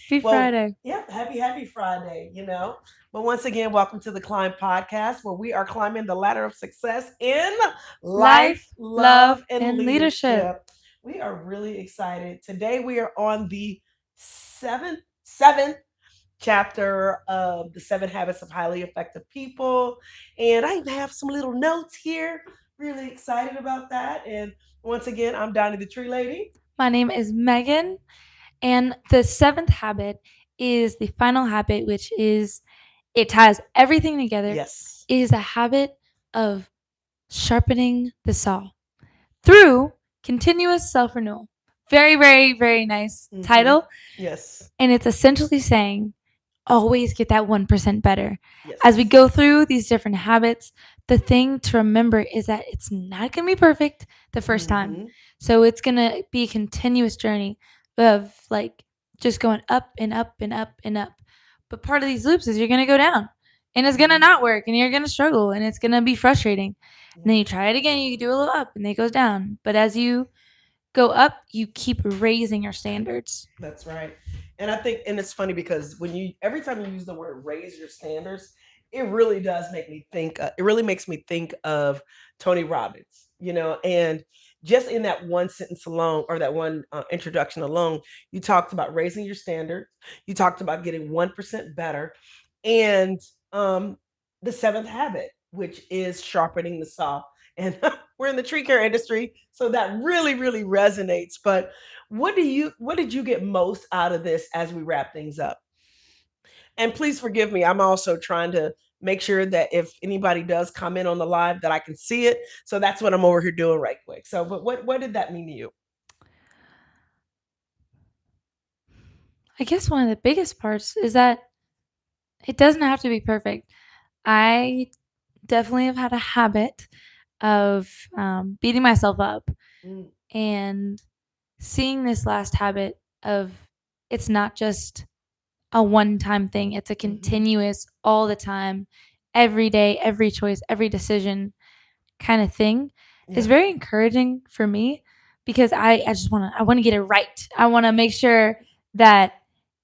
Happy Well, Friday. yep, happy Friday, But once again, welcome to the Climb Podcast, where we are climbing the ladder of success in life, Life, love, love, and and leadership. leadership. We are really excited. Today we are on the seventh chapter of the 7 Habits of Highly Effective People. And I have some little notes here. Really excited about that. And once again, I'm Donnie the Tree Lady. My name is Megan, and the seventh habit is the final habit, which is it ties everything together. Yes. It is a habit of sharpening the saw through continuous self renewal. Very, very, very nice Mm-hmm. title. Yes. And it's essentially saying always get that 1% better. As we Yes. go through these different habits, the thing to remember is that it's not going to be perfect the first time. Mm-hmm. So it's going to be a continuous journey of like just going up and up and up and up. But part of these loops is you're going to go down and it's going to not work and you're going to struggle and it's going to be frustrating. And then you try it again, you do a little up and then it goes down. But as you go up, you keep raising your standards. That's right. And I think, and it's funny because every time you use the word raise your standards, it really does make me think, it really makes me think of Tony Robbins, and just in that one sentence alone, or that one introduction alone, you talked about raising your standards, you talked about getting 1% better, and um, the seventh habit, which is sharpening the saw. And we're in the tree care industry, so that really, really resonates. But what did you get most out of this as we wrap things up? And please forgive me, I'm also trying to make sure that if anybody does comment on the live that I can see it. So that's what I'm over here doing right quick. So but what did that mean to you? I guess one of the biggest parts is that it doesn't have to be perfect. I definitely have had a habit of beating myself up Mm, and seeing this last habit of it's not just a one time thing, it's a mm-hmm. continuous, all the time, every day, every choice, every decision kind of thing is Yeah. very encouraging for me because I just want to get it right. I want to make sure that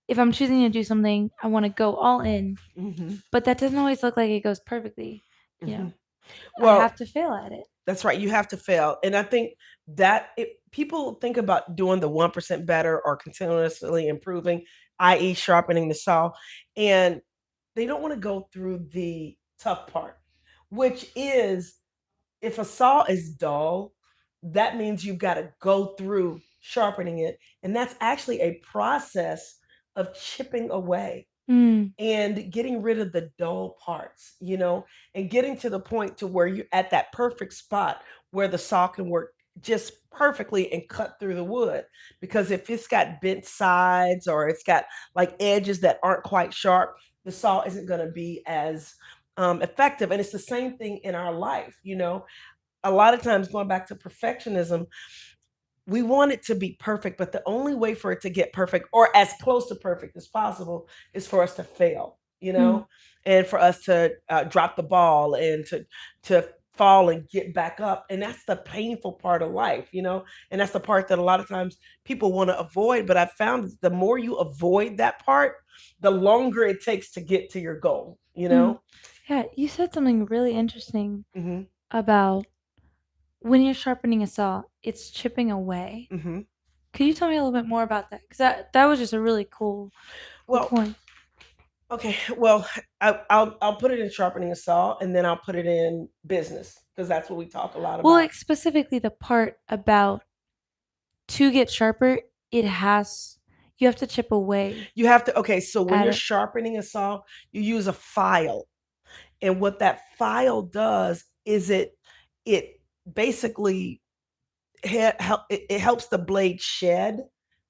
if I'm choosing to do something, I want to go all in, Mm-hmm. but that doesn't always look like it goes perfectly. You Mm-hmm. know, I Well, have to fail at it. that's right. You have to fail. And I think people think about doing the 1% better or continuously improving, i.e., sharpening the saw, and they don't want to go through the tough part, which is if a saw is dull, that means you've got to go through sharpening it. And that's actually a process of chipping away Mm, and getting rid of the dull parts, and getting to the point to where you're at that perfect spot where the saw can work just perfectly and cut through the wood. Because if it's got bent sides or it's got like edges that aren't quite sharp, the saw isn't going to be as effective. And it's the same thing in our life, A lot of times, going back to perfectionism, we want it to be perfect, but the only way for it to get perfect or as close to perfect as possible is for us to fail, mm. and for us to drop the ball and to fall and get back up. And that's the painful part of life, and that's the part that a lot of times people want to avoid. But I've found the more you avoid that part, the longer it takes to get to your goal, Mm. Yeah, you said something really interesting Mm-hmm. about when you're sharpening a saw, it's chipping away. Mm-hmm. Could you tell me a little bit more about that? Because that was just a really cool Well, point. okay, well, I'll put it in sharpening a saw, and then I'll put it in business because that's what we talk a lot Well, about. like specifically the part about to get sharper, it has you have to chip away You have to, okay, so when at you're it. sharpening a saw, you use a file. And what that file does is it basically it helps the blade shed,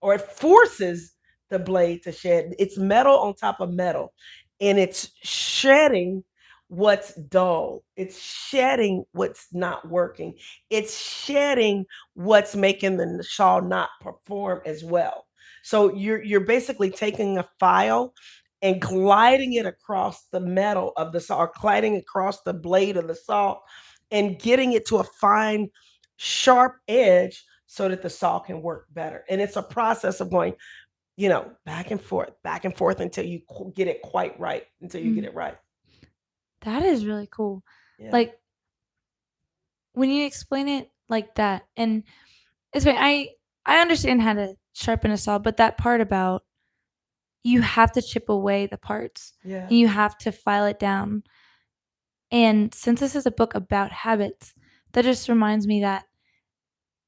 or it forces the blade to shed. It's metal on top of metal, and it's shedding what's dull. It's shedding what's not working. It's shedding what's making the saw not perform as well. So you're basically taking a file and gliding it across the metal of the saw, or gliding across the blade of the saw, and getting it to a fine sharp edge so that the saw can work better. And it's a process of going back and forth until you get it quite right, until you get Mm. it right. That is really cool. Yeah. Like, when you explain it like that, and it's funny, I understand how to sharpen a saw, but that part about you have to chip away the parts, Yeah. and you have to file it down. And since this is a book about habits, that just reminds me that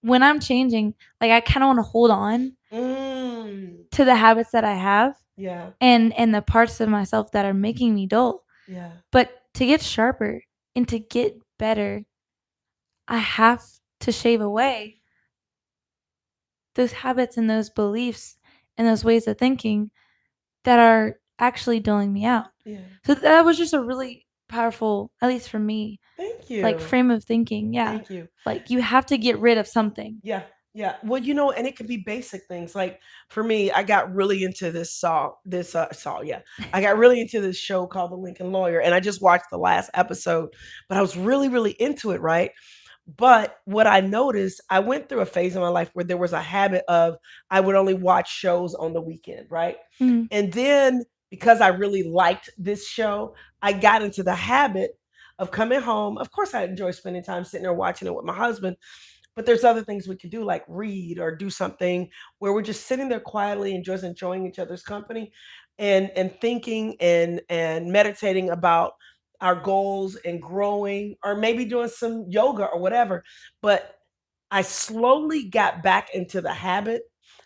when I'm changing, like, I kinda wanna hold on Mm. to the habits that I have Yeah. and the parts of myself that are making me dull. Yeah. But to get sharper and to get better, I have to shave away those habits and those beliefs and those ways of thinking that are actually dulling me out. Yeah. So that was just a really powerful, at least for me, Thank like, you. frame of thinking. Yeah. Thank you. Like, you have to get rid of something. Yeah, yeah. Well, and it could be basic things. Like for me, I got really into yeah. I got really into this show called The Lincoln Lawyer, and I just watched the last episode, but I was really, really into it, right? But what I noticed, I went through a phase in my life where there was a habit of I would only watch shows on the weekend, right? Mm. And then because I really liked this show, I got into the habit of coming home. Of course, I enjoy spending time sitting there watching it with my husband, but there's other things we can do, like read or do something where we're just sitting there quietly and just enjoying each other's company, and thinking and meditating about our goals and growing, or maybe doing some yoga or whatever. But I slowly got back into the habit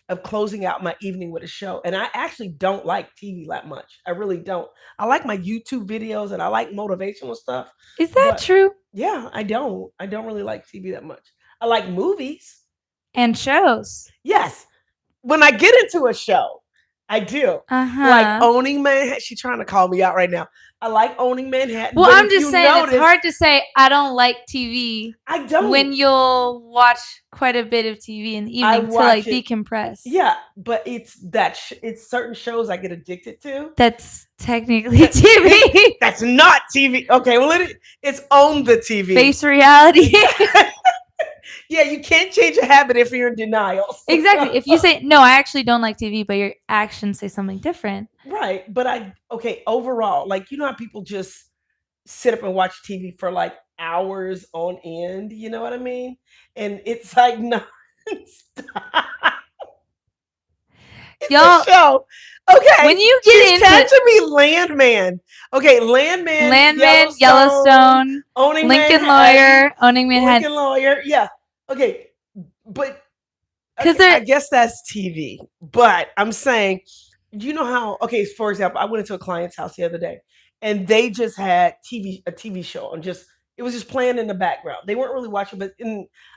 of closing out my evening with a show. And I actually don't like TV that much. I really don't. I like my YouTube videos and I like motivational stuff, Is that but true? yeah, I don't. I don't really like TV that much. I like movies. And shows. Yes. When I get into a show, I do. Like Uh-huh. Owning Manhattan. She's trying to call me out right now. I like Owning Manhattan. Well, But I'm if just you saying it's notice, hard to say I don't like TV I don't. when you'll watch quite a bit of TV in the I evening to, watch like, it. decompress. Yeah, but it's certain shows I get addicted to. That's technically TV. That's not TV. Okay, well it's on the TV. Face reality. Yeah, you can't change a habit if you're in denial. Exactly. If you say, "No, I actually don't like TV," but your actions say something different. Right, but overall, like how people just sit up and watch TV for like hours on end, you know what I mean? And it's like no, it's Y'all, a show. when Okay, you she's get into catching me, Landman. Okay, Landman, Landman, Yellowstone, Yellowstone, Owning Lincoln Manhattan, Lawyer, Owning Manhattan, Lincoln Lawyer. Yeah. Okay, but because I they're guess that's TV. But I'm saying, you know how? Okay, for example, I went into a client's house the other day, and they just had a TV show, and just it was just playing in the background. They weren't really watching, but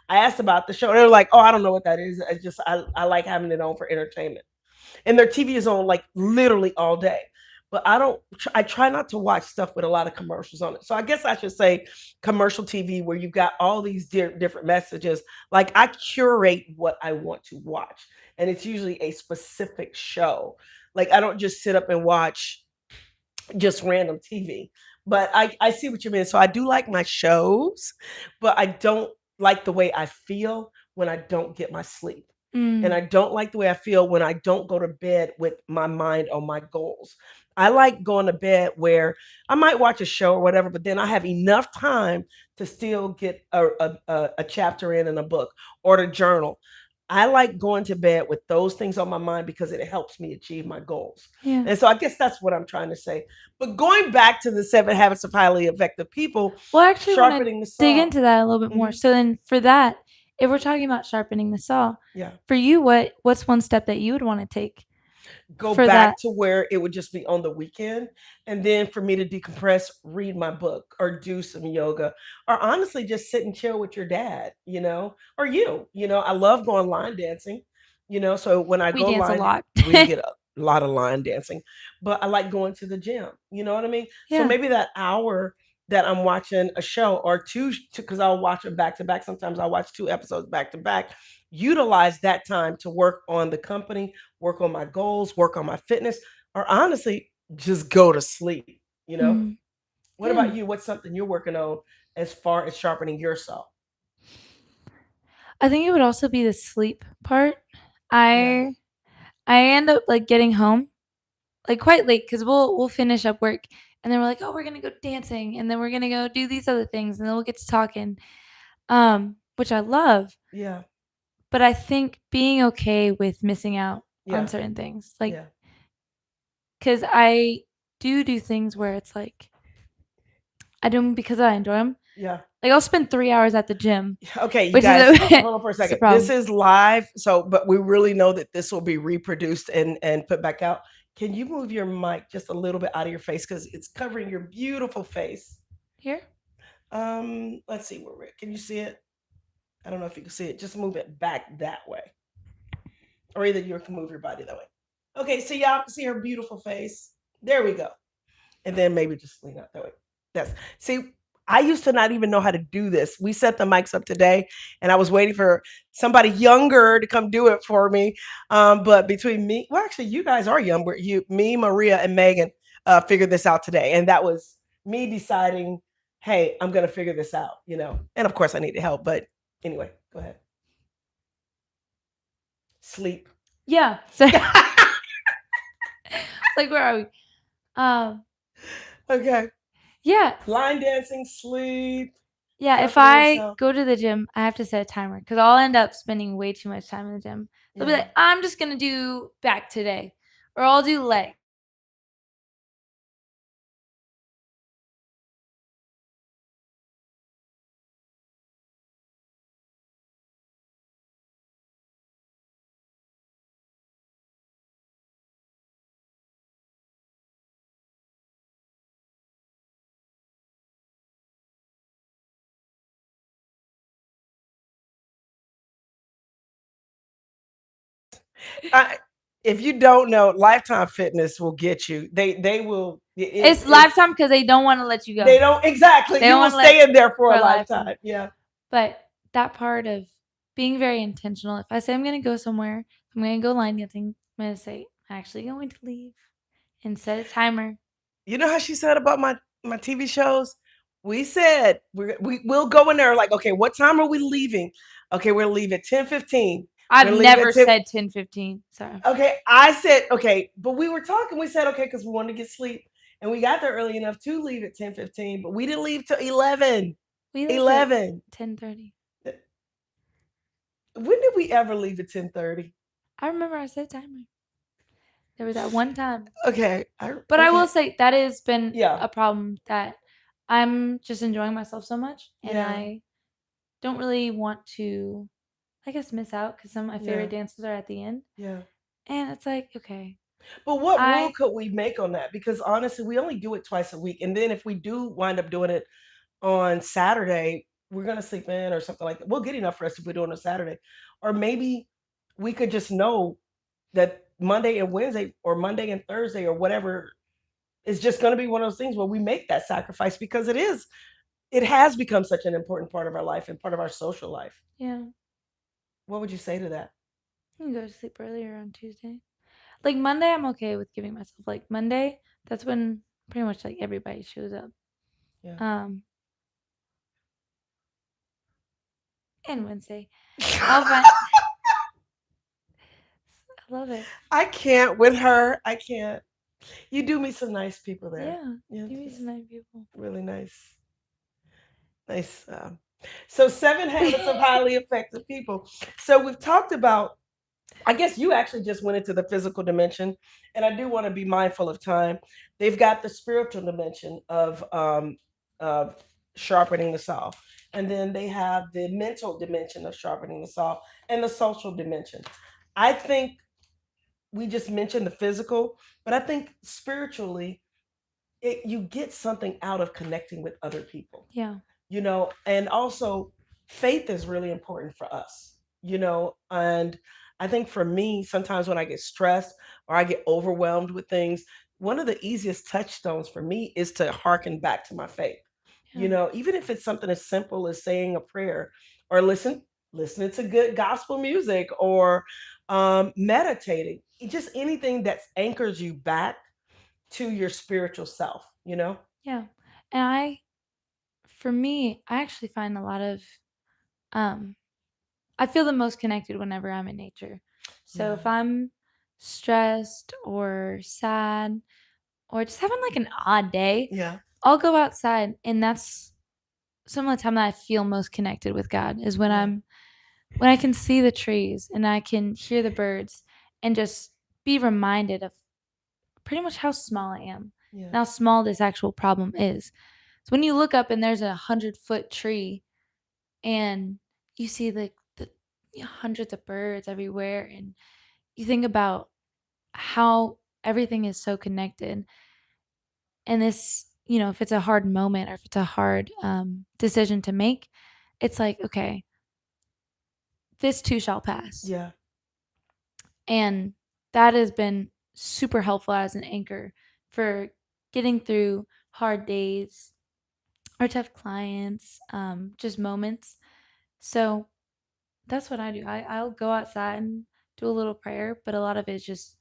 I asked about the show. They were like, "Oh, I don't know what that is. I like having it on for entertainment." And their TV is on like literally all day. But I don't. I try not to watch stuff with a lot of commercials on it. So I guess I should say commercial TV where you've got all these different messages. Like I curate what I want to watch, and it's usually a specific show. Like I don't just sit up and watch just random TV. But I see what you mean. So I do like my shows, but I don't like the way I feel when I don't get my sleep. And mm, I don't like the way I feel when I don't go to bed with my mind on my goals. I like going to bed where I might watch a show or whatever, but then I have enough time to still get a chapter in a book or to journal. I like going to bed with those things on my mind because it helps me achieve my goals. yeah. And so I guess that's what I'm trying to say. But going back to the 7 habits of highly effective people, Well, I actually want to sharpening the dig saw. into that a little bit more. Mhm. So then, for that, if we're talking about sharpening the saw, Yeah. for you, what's one step that you would want to take Go for that? back to where it would just be on the weekend. And then for me to decompress, read my book or do some yoga, or honestly just sit and chill with your dad, or I love going line dancing, so when I We go dance a line, lot. we get a lot of line dancing, but I like going to the gym, you know what I mean? So Yeah. maybe that hour that I'm watching a show or two, because I'll watch it back to back. Sometimes I'll watch 2 episodes back to back. Utilize that time to work on the company, work on my goals, work on my fitness, or honestly, just go to sleep. Mm, What yeah. about you? What's something you're working on as far as sharpening yourself? I think it would also be the sleep part. Yeah. I I end up like getting home like quite late because we'll finish up work and then we're like, oh, we're gonna go dancing and then we're gonna go do these other things and then we'll get to talking, which I love. Yeah. But I think being okay with missing out on Yeah. certain things, like, Yeah. because I do things where it's like I do them because I enjoy them. Yeah. Like I'll spend 3 hours at the gym, Okay, you which is guys, a, hold on for a it's a second. This problem. is live, so but we really know that this will be reproduced and put back out. Can you move your mic just a little bit out of your face because it's covering your beautiful face? Here, Let's see where can you see it? I don't know if you can see it. Just move it back that way, or either you can move your body that way. Okay, so y'all can see her beautiful face. There we go. And then maybe just lean out that way. That's see, I used to not even know how to do this. We set the mics up today, and I was waiting for somebody younger to come do it for me. But between me, well, actually, you guys are younger. Me, Maria, and Megan figured this out today, and that was me deciding, hey, I'm gonna figure this out, you know. And of course, I needed help, but anyway, go ahead. Sleep. yeah. So like, where are we? Okay. Yeah, Line dancing, sleep, yeah. If sharpening I yourself. go to the gym, I have to set a timer because I'll end up spending way too much time in the gym. They'll be Yeah. like, I'm just gonna do back today, or I'll do legs. I, if you don't know, Lifetime Fitness will get you. They will. It's It's lifetime because they don't want to let you go. they don't exactly. They You don't will want to let stay in there for for a a lifetime. lifetime. Yeah. But that part of being very intentional. If I say I'm gonna go somewhere, I'm gonna go line dancing. I'm gonna say I'm actually going to leave and set a timer. You know how she said about my TV shows? We said we'll go in there like, okay, what time are we leaving? Okay, we're leaving at 10:15. We're I've gonna leave never at 10. said 10:15. Sorry. Okay, I said okay, but we were talking. We said okay because we wanted to get sleep, and we got there early enough to leave at 10:15, but we didn't leave till 11. We left at 11. 10:30. When did we ever leave at 10:30? I remember I said timer. There was that one time. Okay. But I will Okay. say that has been Yeah. a problem that I'm just enjoying myself so much and Yeah. I don't really want to, I guess, miss out because some of my Yeah. favorite dances are at the end. Yeah. And it's like, okay, But what rule I, could we make on that? Because honestly, we only do it twice a week. And then if we do wind up doing it on Saturday, we're gonna sleep in or something like that. We'll get enough rest if we do it on a Saturday. Or maybe we could just know that Monday and Wednesday or Monday and Thursday or whatever is just gonna be one of those things where we make that sacrifice because it has become such an important part of our life and part of our social life. yeah, What would you say to that? I can go to sleep earlier on Tuesday. Like Monday, I'm okay with giving myself like Monday. That's when pretty much like everybody shows up. Yeah. Um, and Wednesday, I'll find. I love it. I can't with her. I can't. You do meet some nice people there. Yeah, Yeah, you meet just some nice people. really nice. Nice. So, 7 habits of highly effective people. So, we've talked about, I guess you actually just went into the physical dimension, and I do want to be mindful of time. They've got the spiritual dimension of sharpening the saw, and then they have the mental dimension of sharpening the saw, and the social dimension. I think we just mentioned the physical, but I think spiritually, you get something out of connecting with other people, Yeah, you know, and also faith is really important for us, you know, and I think for me, sometimes when I get stressed or I get overwhelmed with things, one of the easiest touchstones for me is to hearken back to my faith. yeah, You know, even if it's something as simple as saying a prayer or listening to good gospel music or meditating, just anything that anchors you back to your spiritual self, you know? yeah. And for me, I actually find a lot of, um, I feel the most connected whenever I'm in nature. So Yeah. if I'm stressed or sad or just having like an odd day, Yeah. I'll go outside, and that's some of the time that I feel most connected with God is when Yeah. I can see the trees and I can hear the birds and just be reminded of pretty much how small I am Yeah. and how small this actual problem is. So when you look up and there's 100-foot tree and you see the hundreds of birds everywhere, and you think about how everything is so connected, and this, if it's a hard moment or if it's a hard decision to make, it's like, okay, this too shall pass. Yeah. And that has been super helpful as an anchor for getting through hard days or tough clients, just moments. So that's what I do. I'll go outside and do a little prayer, but a lot of it is just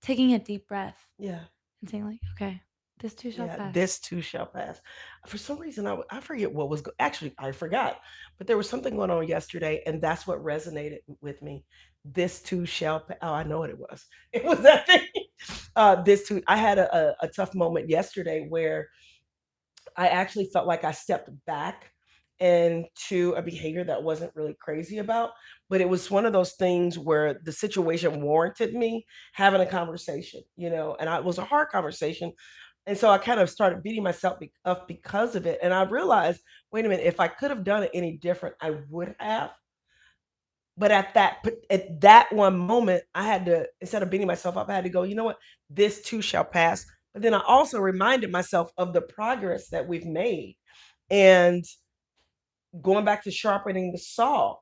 taking a deep breath Yeah. and saying, like, okay, this too shall Yeah, pass. this too shall pass. For some reason, I forget what was actually I forgot, but there was something going on yesterday, and that's what resonated with me. This too shall. Oh, I know what it was. It was that thing. This too. I had a tough moment yesterday where I actually felt like I stepped back into a behavior that wasn't really crazy about, but it was one of those things where the situation warranted me having a conversation, and it was a hard conversation. And so I kind of started beating myself up because of it. And I realized, wait a minute, if I could have done it any different, I would have. But at that one moment, I had to, instead of beating myself up, I had to go, you know what, this too shall pass. But then I also reminded myself of the progress that we've made. And going back to sharpening the saw,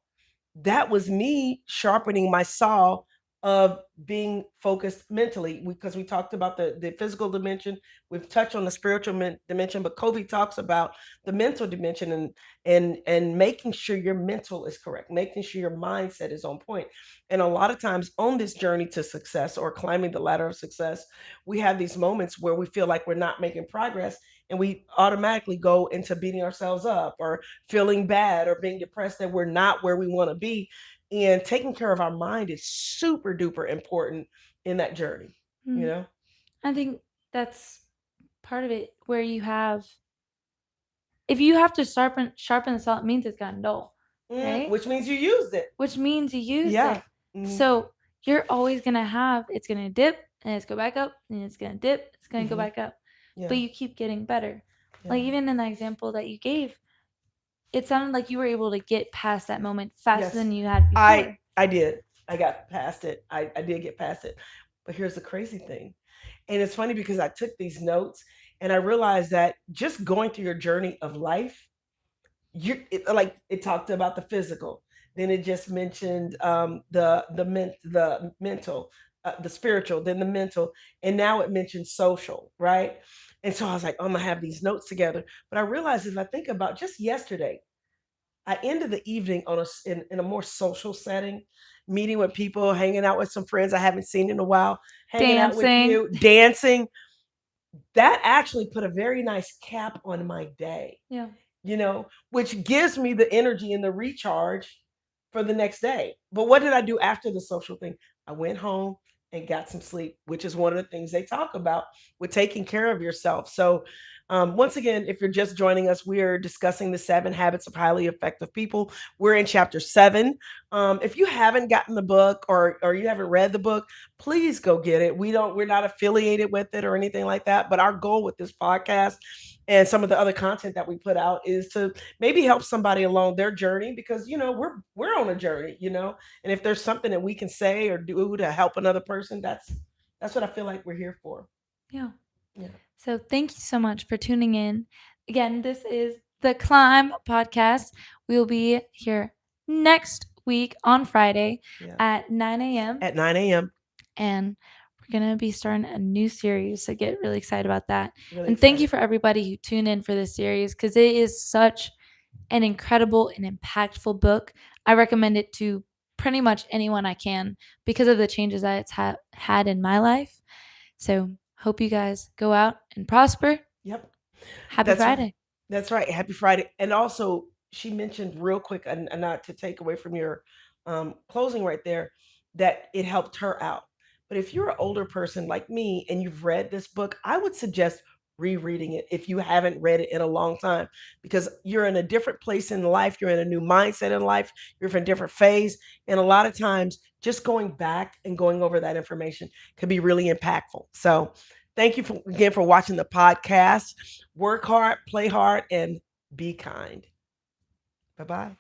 that was me sharpening my saw of being focused mentally, because we talked about the physical dimension, we've touched on the spiritual dimension, but Covey talks about the mental dimension, and making sure your mental is correct, making sure your mindset is on point. And a lot of times on this journey to success or climbing the ladder of success, we have these moments where we feel like we're not making progress, and we automatically go into beating ourselves up or feeling bad or being depressed that we're not where we want to be. And taking care of our mind is super duper important in that journey, you Mm. know? I think that's part of it where if you have to sharpen the saw, it means it's gotten dull, right? Which means you used it. Which means you used Yeah. it. Mm-hmm. So you're always gonna have it's gonna dip and it's go back up and it's gonna dip, it's gonna go Mm-hmm. back up. But Yeah. you keep getting better. Yeah. Like even in the example that you gave, it sounded like you were able to get past that moment faster Yes. than you had I before. I did. I got past it. I did get past it. But here's the crazy thing. And it's funny because I took these notes and I realized that just going through your journey of life, like it talked about the physical, then it just mentioned the mental, the spiritual, then the mental, and now it mentions social, right? And so I was like, oh, I'm gonna have these notes together. But I realized, if I think about just yesterday, I ended the evening in a more social setting, meeting with people, hanging out with some friends I haven't seen in a while, hanging out with Dancing. you, dancing. That actually put a very nice cap on my day, Yeah. which gives me the energy and the recharge for the next day. But what did I do after the social thing? I went home and got some sleep, which is one of the things they talk about with taking care of yourself. So, once again, if you're just joining us, we are discussing the 7 habits of highly effective people. We're in chapter 7. If you haven't gotten the book, or you haven't read the book, please go get it. We're not affiliated with it or anything like that. But our goal with this podcast and some of the other content that we put out is to maybe help somebody along their journey, because we're on a journey, and if there's something that we can say or do to help another person, that's what I feel like we're here for. Yeah. Yeah. So thank you so much for tuning in. Again, this is the Climb podcast. We will be here next week on Friday Yeah. at 9 a.m. At 9 a.m. And we're going to be starting a new series. So get really excited about that. Really And thank you excited. for everybody who tuned in for this series because it is such an incredible and impactful book. I recommend it to pretty much anyone I can because of the changes that it's had in my life. So hope you guys go out and prosper. Yep. Happy That's right. Friday. That's right. Happy Friday. And also, she mentioned real quick, and not to take away from your closing right there, that it helped her out. But if you're an older person like me and you've read this book, I would suggest rereading it if you haven't read it in a long time, because you're in a different place in life, you're in a new mindset in life, you're in a different phase, and a lot of times just going back and going over that information can be really impactful. So thank you again for watching the podcast. Work hard, play hard, and be kind. Bye bye.